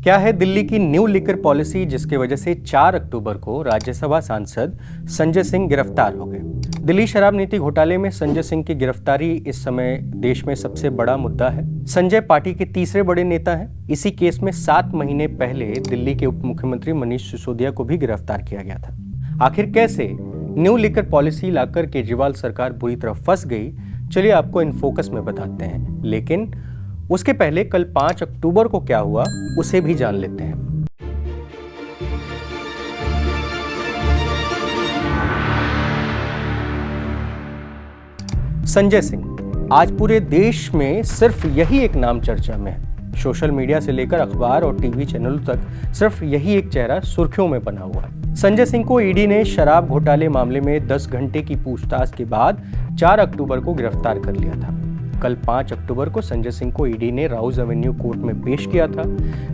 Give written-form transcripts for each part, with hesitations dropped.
क्या है दिल्ली की न्यू लिकर पॉलिसी जिसकी वजह से 4 अक्टूबर को राज्यसभा सांसद संजय सिंह गिरफ्तार हो गए। दिल्ली शराब नीति घोटाले में संजय सिंह की गिरफ्तारी इस समय देश में सबसे बड़ा मुद्दा है। संजय पार्टी के तीसरे बड़े नेता हैं। इसी केस में 7 महीने पहले दिल्ली के उप मुख्यमंत्री मनीष सिसोदिया को भी गिरफ्तार किया गया था। आखिर कैसे न्यू लिकर पॉलिसी लाकर केजरीवाल सरकार बुरी तरह फंस गई, चलिए आपको इन फोकस में बताते हैं। लेकिन उसके पहले कल 5 अक्टूबर को क्या हुआ उसे भी जान लेते हैं। संजय सिंह, आज पूरे देश में सिर्फ यही एक नाम चर्चा में है। सोशल मीडिया से लेकर अखबार और टीवी चैनलों तक सिर्फ यही एक चेहरा सुर्खियों में बना हुआ है। संजय सिंह को ईडी ने शराब घोटाले मामले में 10 घंटे की पूछताछ के बाद 4 अक्टूबर को गिरफ्तार कर लिया था। कल 5 अक्टूबर को संजय सिंह को ईडी ने राउज एवेन्यू कोर्ट में पेश किया था।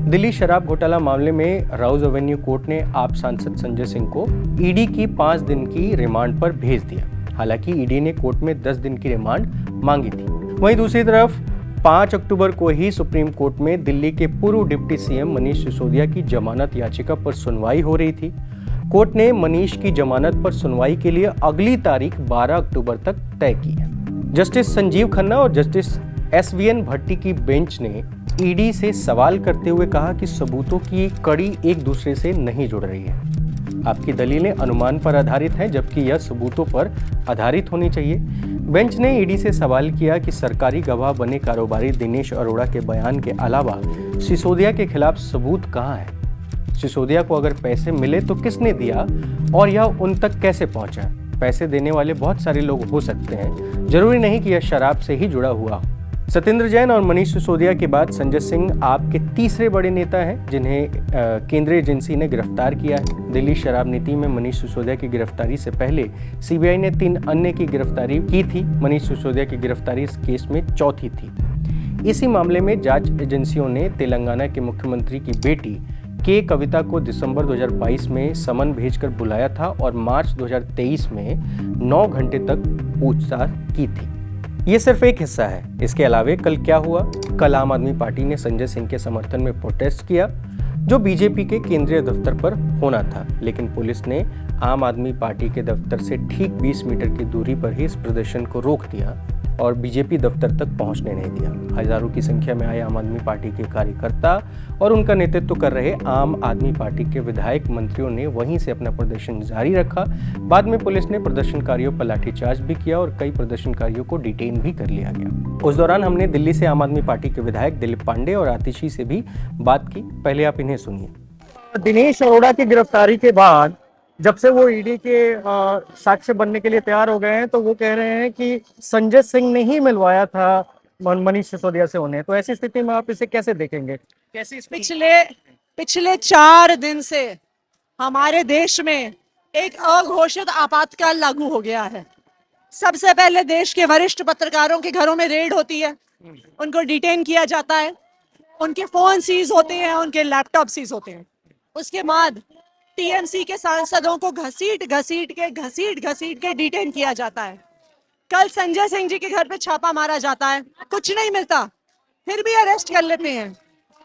दिल्ली शराब घोटाला मामले में राउज एवेन्यू कोर्ट ने आप सांसद संजय सिंह को ईडी की 5 दिन की रिमांड पर भेज दिया। हालांकि ईडी ने कोर्ट में 10 दिन की रिमांड मांगी थी। वहीं दूसरी तरफ 5 अक्टूबर को ही सुप्रीम कोर्ट में दिल्ली के पूर्व डिप्टी सीएम मनीष सिसोदिया की जमानत याचिका पर सुनवाई हो रही थी। कोर्ट ने मनीष की जमानत पर सुनवाई के लिए अगली तारीख 12 अक्टूबर तक तय की है। जस्टिस संजीव खन्ना और जस्टिस एसवीएन भट्टी की बेंच ने ईडी से सवाल करते हुए कहा कि सबूतों की कड़ी एक दूसरे से नहीं जुड़ रही है। आपकी दलीलें अनुमान पर आधारित हैं, जबकि यह सबूतों पर आधारित होनी चाहिए। बेंच ने ईडी से सवाल किया कि सरकारी गवाह बने कारोबारी दिनेश अरोड़ा के बयान के अलावा सिसोदिया के खिलाफ सबूत कहाँ है। सिसोदिया को अगर पैसे मिले तो किसने दिया और यह उन तक कैसे पहुंचा। पैसे देने वाले बहुत सारे लोग हो सकते हैं, जरूरी नहीं कि यह शराब से ही जुड़ा हुआ हो। सत्येंद्र जैन और मनीष सिसोदिया के बाद संजय सिंह आपके तीसरे बड़े नेता हैं जिन्हें केंद्रीय एजेंसी ने गिरफ्तार किया है। दिल्ली शराब नीति में मनीष सिसोदिया की गिरफ्तारी से पहले सीबीआई ने 3 अन्य की गिरफ्तारी की थी। मनीष सिसोदिया की गिरफ्तारी इस केस में चौथी थी। इसी मामले में जांच एजेंसियों ने तेलंगाना के मुख्यमंत्री की बेटी के कविता को दिसंबर 2022 में समन भेजकर बुलाया था और मार्च 2023 में 9 घंटे तक पूछताछ की थी। ये सिर्फ एक हिस्सा है। इसके अलावा कल क्या हुआ? कल आम आदमी पार्टी ने संजय सिंह के समर्थन में प्रोटेस्ट किया जो बीजेपी के केंद्रीय दफ्तर पर होना था, लेकिन पुलिस ने आम आदमी पार्टी के दफ्तर से ठीक 20 मीटर की दूरी पर ही इस प्रदर्शन को रोक दिया और बीजेपी दफ्तर तक पहुंचने नहीं दिया। हजारों की संख्या में आए आम आदमी पार्टी के कार्यकर्ता और उनका नेतृत्व कर रहे आम आदमी पार्टी के विधायक मंत्रियों ने वहीं से अपना प्रदर्शन जारी रखा। बाद में पुलिस ने प्रदर्शनकारियों पर लाठीचार्ज भी किया और कई प्रदर्शनकारियों को डिटेन भी कर लिया गया। उस दौरान हमने दिल्ली से आम आदमी पार्टी के विधायक दिलीप पांडे और आतिशी से भी बात की। पहले आप इन्हें सुनिए। दिनेश अरोड़ा की गिरफ्तारी के बाद जब से वो ईडी के साक्ष्य बनने के लिए तैयार हो गए हैं, तो वो कह रहे हैं कि संजय सिंह ने ही मिलवाया था मनीष सिसोदिया से उन्हें। तो ऐसी स्थिति में आप इसे कैसे देखेंगे? कैसी पिछले 4 दिन से हमारे देश में एक अघोषित आपातकाल लागू हो गया है। सबसे पहले देश के वरिष्ठ पत्रकारों के घरों में रेड होती है, उनको डिटेन किया जाता है, उनके फोन सीज होते हैं, उनके लैपटॉप सीज होते हैं। उसके बाद टीएमसी के सांसदों को घसीट घसीट के डिटेन किया जाता है। कल संजय सिंह जी के घर पे छापा मारा जाता है, कुछ नहीं मिलता, फिर भी अरेस्ट कर लेते हैं।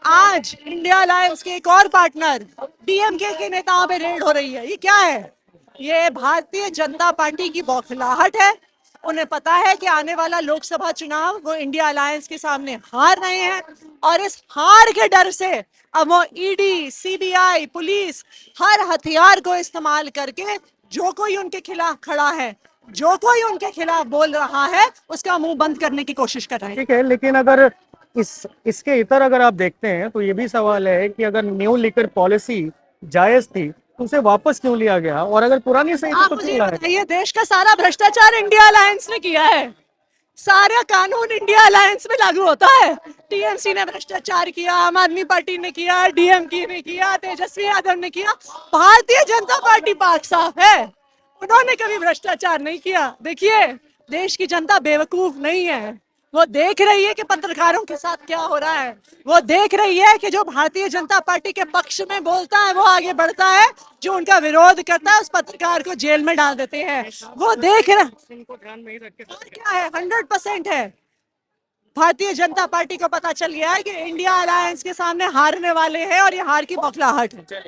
आज इंडिया अलायंस के एक और पार्टनर डीएमके के नेताओं पे रेड हो रही है। ये क्या है? ये भारतीय जनता पार्टी की बौखलाहट है। उन्हें पता है कि आने वाला लोकसभा चुनाव वो इंडिया अलायंस के सामने हार रहे हैं और इस हार के डर से अब वो ईडी, सीबीआई, पुलिस हर हथियार को इस्तेमाल करके जो कोई उनके खिलाफ खड़ा है, जो कोई उनके खिलाफ बोल रहा है, उसका मुंह बंद करने की कोशिश कर रहे हैं। ठीक है, लेकिन अगर इसके इतर अगर आप देखते हैं तो ये भी सवाल है कि अगर न्यू लिकर पॉलिसी जायज थी तो उसे वापस क्यों लिया गया, और अगर पुरानी सही आप मुझे बताइए, देश का सारा भ्रष्टाचार इंडिया अलायंस ने किया है, सारा कानून इंडिया अलायंस में लागू होता है। टीएमसी ने भ्रष्टाचार किया, आम आदमी पार्टी ने किया, डीएमके ने किया, तेजस्वी यादव ने किया, भारतीय जनता पार्टी पाक साफ है, उन्होंने कभी भ्रष्टाचार नहीं किया। देखिए, देश की जनता बेवकूफ नहीं है, वो देख रही है कि पत्रकारों के साथ क्या हो रहा है, वो देख रही है कि जो भारतीय जनता पार्टी के पक्ष में बोलता है वो आगे बढ़ता है, जो उनका विरोध करता है उस पत्रकार को जेल में डाल देते हैं। वो देख रहे, क्या है, 100% है। भारतीय जनता पार्टी को पता चल गया है कि इंडिया अलायंस के सामने हारने वाले हैं और ये हार की बौखलाहट है।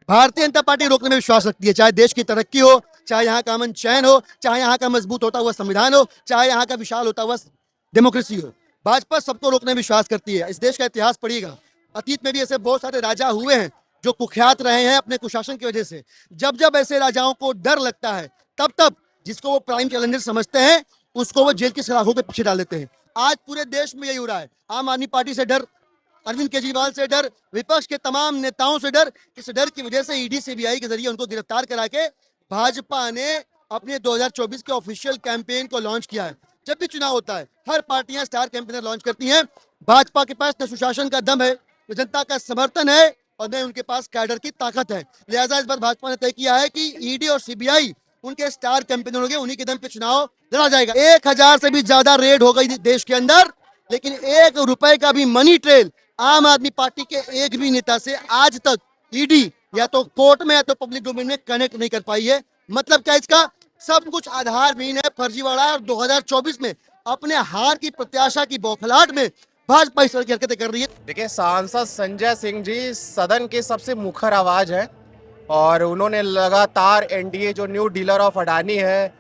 भारतीय जनता पार्टी रोकने में विश्वास रखती है, चाहे देश की तरक्की हो, चाहे यहाँ का अमन चैन हो, चाहे यहाँ का मजबूत होता हुआ संविधान हो, चाहे यहाँ का विशाल होता हुआ डेमोक्रेसी हो। भाजपा सबको रोकने में विश्वास करती है। इस देश का इतिहास पढ़िएगा, अतीत में भी ऐसे बहुत सारे राजा हुए हैं जो कुख्यात रहे हैं अपने कुशासन की वजह से। जब जब ऐसे राजाओं को डर लगता है, तब तब जिसको वो प्राइम चैलेंजर समझते हैं उसको वो जेल की सलाखों के पीछे डाल देते हैं। आज पूरे देश में यही हो रहा है। आम आदमी पार्टी से डर, अरविंद केजरीवाल से डर, विपक्ष के तमाम नेताओं से डर। इस डर की वजह से ईडी सीबीआई के जरिए उनको गिरफ्तार करा के भाजपा ने अपने 2024 के ऑफिशियल कैंपेन को लॉन्च किया है। जब भी चुनाव होता है हर पार्टियां स्टार कैंपेनर लॉन्च करती हैं। भाजपा के पास न सुशासन का दम है, न जनता का समर्थन है और न उनके पास कैडर की ताकत है। लिहाजा इस बार भाजपा ने तय किया है कि ईडी और सीबीआई उनके स्टार कैंपेनर होंगे, उन्हीं के दम पे चुनाव लड़ा जाएगा। 1000 से भी ज्यादा रेड हो गई देश के अंदर, लेकिन 1 रुपए का भी मनी ट्रेल आम आदमी पार्टी के एक भी नेता से आज तक ईडी या तो कोर्ट में या तो पब्लिक डोमेन में कनेक्ट नहीं कर पाई है। मतलब क्या इसका? सब कुछ आधारहीन है, फर्जीवाड़ा है। और 2024 में अपने हार की प्रत्याशा की बौखलाहट में भाजपा इस तरह की हरकतें कर रही है। देखिए, सांसद संजय सिंह जी सदन के सबसे मुखर आवाज है और उन्होंने लगातार एनडीए जो न्यू डीलर ऑफ अडानी है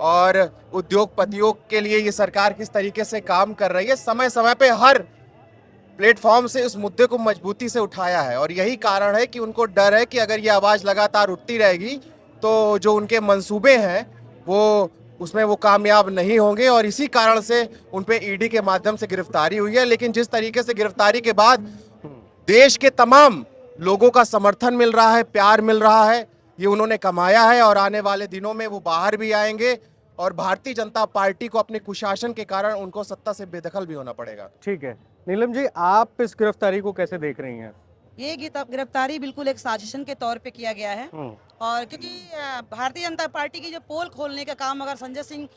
और उद्योगपतियों के लिए ये सरकार किस तरीके से काम कर रही है, समय समय पे हर प्लेटफॉर्म से उस मुद्दे को मजबूती से उठाया है। और यही कारण है कि उनको डर है कि अगर ये आवाज़ लगातार उठती रहेगी तो जो उनके मंसूबे हैं वो उसमें वो कामयाब नहीं होंगे और इसी कारण से उन पे ईडी के माध्यम से गिरफ्तारी हुई है। लेकिन जिस तरीके से गिरफ्तारी के बाद देश के तमाम लोगों का समर्थन मिल रहा है, प्यार मिल रहा है, ये उन्होंने कमाया है और आने वाले दिनों में वो बाहर भी आएंगे और भारतीय जनता पार्टी को अपने कुशासन के कारण उनको सत्ता से बेदखल भी होना पड़ेगा। ठीक है नीलम जी, आप इस गिरफ्तारी को कैसे देख रही हैं? ये गिरफ्तारी बिल्कुल एक साजिशन के तौर पे किया गया है और क्योंकि भारतीय जनता पार्टी की जो पोल खोलने का काम अगर संजय सिंह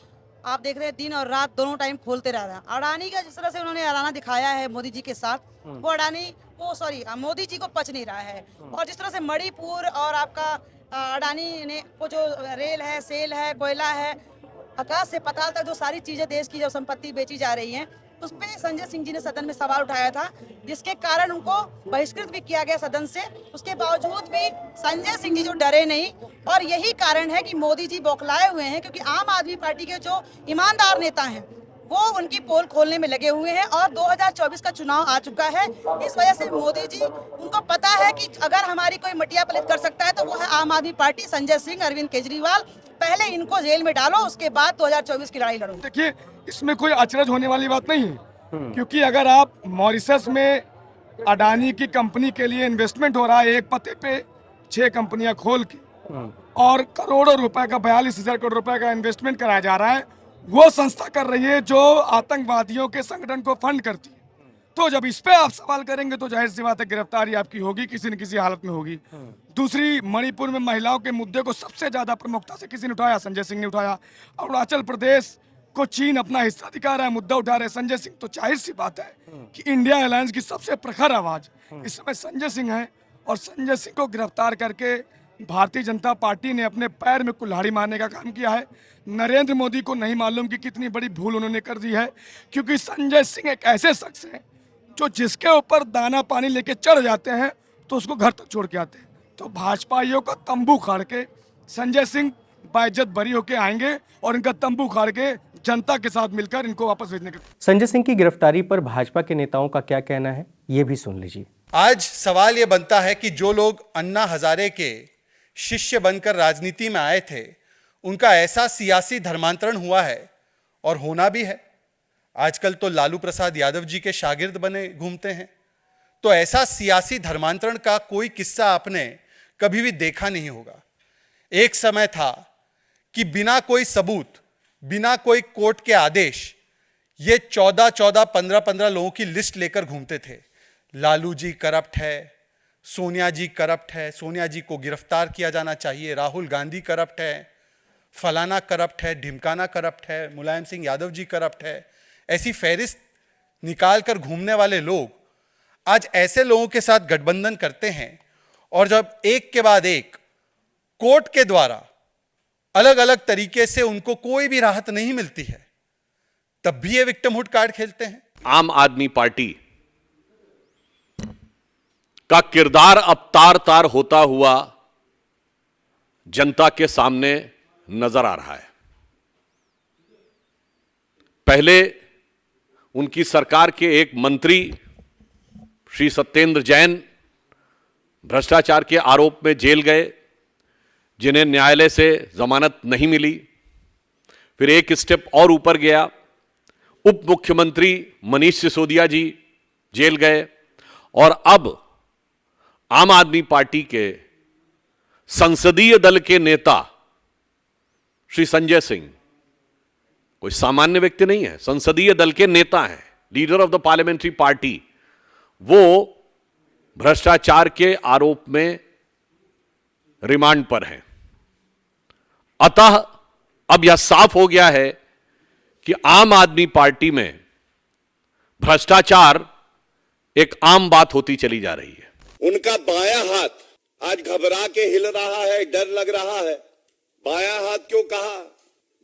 आप देख रहे हैं दिन और रात दोनों टाइम खोलते रह रहे हैं। अडानी का जिस तरह से उन्होंने अडाना दिखाया है मोदी जी के साथ, वो मोदी जी को पच नहीं रहा है। और जिस तरह से मणिपुर और आपका अडानी ने वो जो रेल है, सेल है, कोयला है, आकाश से पाताल तक जो सारी चीजें देश की जो संपत्ति बेची जा रही हैं, उस पे संजय सिंह जी ने सदन में सवाल उठाया था, जिसके कारण उनको बहिष्कृत भी किया गया सदन से। उसके बावजूद भी संजय सिंह जी जो डरे नहीं और यही कारण है कि मोदी जी बौखलाए हुए हैं, क्योंकि आम आदमी पार्टी के जो ईमानदार नेता हैं वो उनकी पोल खोलने में लगे हुए हैं और 2024 का चुनाव आ चुका है। इस वजह से मोदी जी उनको पता है कि अगर हमारी कोई मटिया पलित कर सकता है तो वो है आम आदमी पार्टी, संजय सिंह, अरविंद केजरीवाल। पहले इनको जेल में डालो, उसके बाद 2024 की लड़ाई लड़ो। देखिए, इसमें कोई अचरज होने वाली बात नहीं है, क्योंकि अगर आप मॉरिशस में अडानी की कंपनी के लिए इन्वेस्टमेंट हो रहा है, एक पते पे 6 कंपनियां खोल के और करोड़ों रुपए का 42,000 करोड़ रुपए का इन्वेस्टमेंट कराया जा रहा है, वो संस्था कर रही है जो आतंकवादियों के संगठन को फंड करती है। तो जब इस पे आप सवाल करेंगे तो जाहिर सी बात है गिरफ्तारी आपकी होगी, किसी न किसी हालत में होगी। दूसरी, मणिपुर में महिलाओं के मुद्दे को सबसे ज्यादा प्रमुखता से किसी ने उठाया? संजय सिंह ने उठाया। अरुणाचल प्रदेश को चीन अपना हिस्सा दिखा रहा है, मुद्दा उठा रहे संजय सिंह। तो जाहिर सी बात है कि इंडिया अलायंस की सबसे प्रखर आवाज इस समय संजय सिंह है और संजय सिंह को गिरफ्तार करके भारतीय जनता पार्टी ने अपने पैर में कुल्हाड़ी मारने का काम किया है। नरेंद्र मोदी को नहीं मालूम कि कितनी बड़ी भूल उन्होंने कर दी है, क्योंकि संजय सिंह एक ऐसे शख्स हैं जो जिसके ऊपर दाना पानी लेके चढ़ जाते हैं तो उसको घर तक छोड़ के आते हैं। तो भाजपाइयों का तंबू खाड़ के संजय सिंह बाइज्जत बरी होके आएंगे और इनका तंबू खाड़ के जनता के साथ मिलकर इनको वापस भेजने के। संजय सिंह की गिरफ्तारी पर भाजपा के नेताओं का क्या कहना है, ये भी सुन लीजिए। आज सवाल ये बनता है कि जो लोग अन्ना हजारे के शिष्य बनकर राजनीति में आए थे, उनका ऐसा सियासी धर्मांतरण हुआ है और होना भी है। आजकल तो लालू प्रसाद यादव जी के शागिर्द बने घूमते हैं। तो ऐसा सियासी धर्मांतरण का कोई किस्सा आपने कभी भी देखा नहीं होगा। एक समय था कि बिना कोई सबूत, बिना कोई कोर्ट के आदेश, ये 14-14, 15-15 लोगों की लिस्ट लेकर घूमते थे। लालू जी करप्ट है, सोनिया जी करप्ट है, सोनिया जी को गिरफ्तार किया जाना चाहिए, राहुल गांधी करप्ट है, फलाना करप्ट है, ढिमकाना करप्ट है, मुलायम सिंह यादव जी करप्ट है। ऐसी फहरिस्त निकाल कर घूमने वाले लोग आज ऐसे लोगों के साथ गठबंधन करते हैं और जब एक के बाद एक कोर्ट के द्वारा अलग अलग तरीके से उनको कोई भी राहत नहीं मिलती है, तब भी ये विक्टिमहुड कार्ड खेलते हैं। आम आदमी पार्टी का किरदार अब तार तार होता हुआ जनता के सामने नजर आ रहा है। पहले उनकी सरकार के एक मंत्री श्री सत्येंद्र जैन भ्रष्टाचार के आरोप में जेल गए, जिन्हें न्यायालय से जमानत नहीं मिली। फिर एक स्टेप और ऊपर गया, उप मुख्यमंत्री मनीष सिसोदिया जी जेल गए, और अब आम आदमी पार्टी के संसदीय दल के नेता श्री संजय सिंह, कोई सामान्य व्यक्ति नहीं है, संसदीय दल के नेता हैं, leader of the parliamentary party, वो भ्रष्टाचार के आरोप में रिमांड पर हैं। अतः अब यह साफ हो गया है कि आम आदमी पार्टी में भ्रष्टाचार एक आम बात होती चली जा रही है। उनका बायां हाथ आज घबरा के हिल रहा है, डर लग रहा है। बायां हाथ क्यों कहा?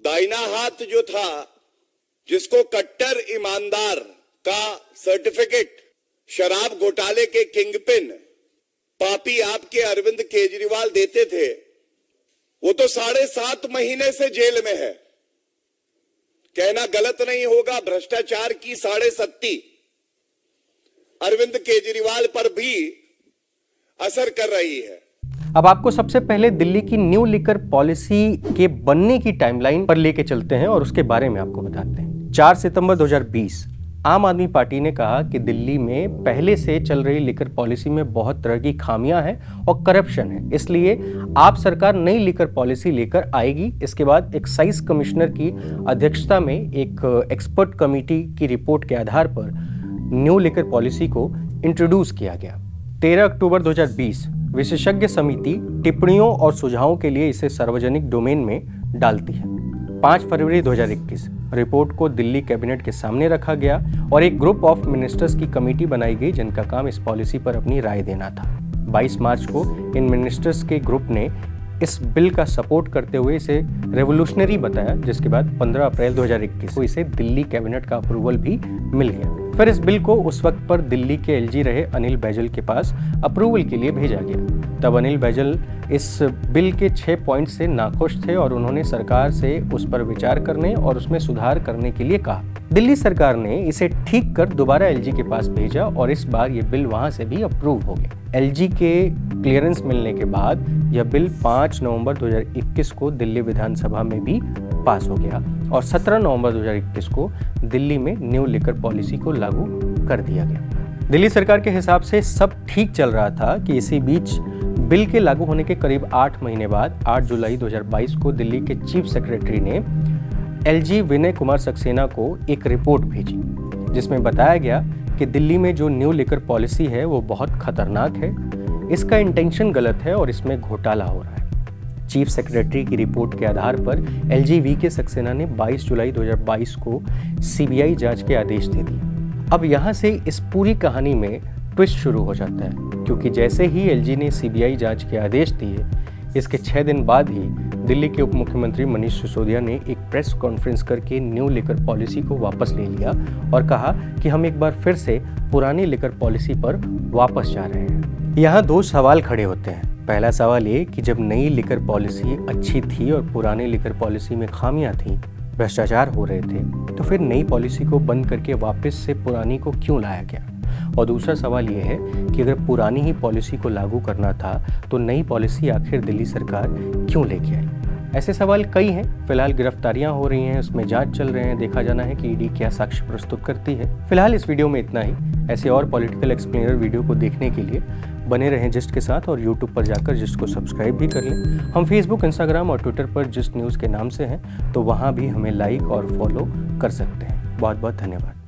दाहिना हाथ जो था, जिसको कट्टर ईमानदार का सर्टिफिकेट शराब घोटाले के किंगपिन पापी आपके अरविंद केजरीवाल देते थे, वो तो 7.5 महीने से जेल में है। कहना गलत नहीं होगा, भ्रष्टाचार की 7.5 अरविंद केजरीवाल पर भी असर कर रही है। अब आपको सबसे पहले दिल्ली की न्यू लिकर पॉलिसी के बनने की टाइमलाइन पर लेके चलते हैं और उसके बारे में आपको बताते हैं। 4 सितंबर 2020 आम आदमी पार्टी ने कहा कि दिल्ली में पहले से चल रही लिकर पॉलिसी में बहुत तरह की खामियां हैं और करप्शन है, इसलिए आप सरकार नई लिकर पॉलिसी लेकर आएगी। इसके बाद एक्साइज कमिश्नर की अध्यक्षता में एक एक्सपर्ट कमेटी की रिपोर्ट के आधार पर न्यू लिकर पॉलिसी को इंट्रोड्यूस किया गया। 13 अक्टूबर 2020 विशेषज्ञ समिति टिप्पणियों और सुझावों के लिए इसे सार्वजनिक डोमेन में डालती है। 5 फरवरी 2021 रिपोर्ट को दिल्ली कैबिनेट के सामने रखा गया और एक ग्रुप ऑफ मिनिस्टर्स की कमेटी बनाई गई जिनका काम इस पॉलिसी पर अपनी राय देना था। 22 मार्च को इन मिनिस्टर्स के ग्रुप ने इस बिल का सपोर्ट करते हुए इसे रेवोल्यूशनरी बताया, जिसके बाद 15 अप्रैल 2021 को इसे दिल्ली कैबिनेट का अप्रूवल भी मिल गया। फिर इस बिल को उस वक्त पर दिल्ली के एलजी रहे अनिल बैजल के पास अप्रूवल के लिए भेजा गया। तब अनिल बैजल इस बिल के 6 पॉइंट से नाखुश थे और उन्होंने सरकार से उस पर विचार करने और उसमें सुधार करने के लिए कहा। दिल्ली सरकार ने इसे ठीक कर दोबारा एलजी के पास भेजा और इस बार ये बिल वहां से भी अप्रूव हो गया। एलजी के क्लियरेंस मिलने के बाद यह बिल 5 नवंबर 2021 को दिल्ली विधानसभा में भी पास हो गया और 17 नवंबर 2021 को दिल्ली में न्यू लिकर पॉलिसी को लागू कर दिया गया। दिल्ली सरकार के हिसाब से सब ठीक चल रहा था कि इसी बीच बिल के लागू होने के करीब 8 महीने बाद 8 जुलाई 2022 को दिल्ली के चीफ सेक्रेटरी ने एलजी विनय कुमार सक्सेना को एक रिपोर्ट भेजी, जिसमें बताया गया कि दिल्ली में जो न्यू लिकर पॉलिसी है वो बहुत खतरनाक है, इसका इंटेंशन गलत है और इसमें घोटाला हो रहा है। चीफ सेक्रेटरी की रिपोर्ट के आधार पर एलजी वी.के. सक्सेना ने 22 जुलाई 2022 को सीबीआई जांच के आदेश दे दिए। अब यहाँ से इस पूरी कहानी में ट्विस्ट शुरू हो जाता है, क्योंकि जैसे ही एलजी ने सीबीआई जांच के आदेश दिए, इसके 6 दिन बाद ही दिल्ली के उप मुख्यमंत्री मनीष सिसोदिया ने एक प्रेस कॉन्फ्रेंस करके न्यू लिकर पॉलिसी को वापस ले लिया और कहा कि हम एक बार फिर से पुरानी लिकर पॉलिसी पर वापस जा रहे हैं। यहाँ 2 सवाल खड़े होते हैं। पहला सवाल ये कि जब नई लिकर पॉलिसी अच्छी थी और पुरानी लिकर पॉलिसी में खामियां थी, भ्रष्टाचार हो रहे थे, तो फिर नई पॉलिसी को बंद करके वापस से पुरानी को क्यों लाया गया? और दूसरा सवाल यह है कि अगर पुरानी ही पॉलिसी को लागू करना था तो नई पॉलिसी आखिर दिल्ली सरकार क्यों लेके आई? ऐसे सवाल कई हैं। फिलहाल गिरफ्तारियां हो रही हैं, उसमें जांच चल रहे हैं, देखा जाना है कि ईडी क्या साक्ष्य प्रस्तुत करती है। फिलहाल इस वीडियो में इतना ही। ऐसे और पॉलिटिकल एक्सप्लेनर वीडियो को देखने के लिए बने रहें जिस्ट के साथ और यूट्यूब पर जाकर जिस्ट को सब्सक्राइब भी कर लें। हम फेसबुक, इंस्टाग्राम और ट्विटर पर जिस्ट न्यूज़ के नाम से हैं, तो वहाँ भी हमें लाइक और फॉलो कर सकते हैं। बहुत बहुत धन्यवाद।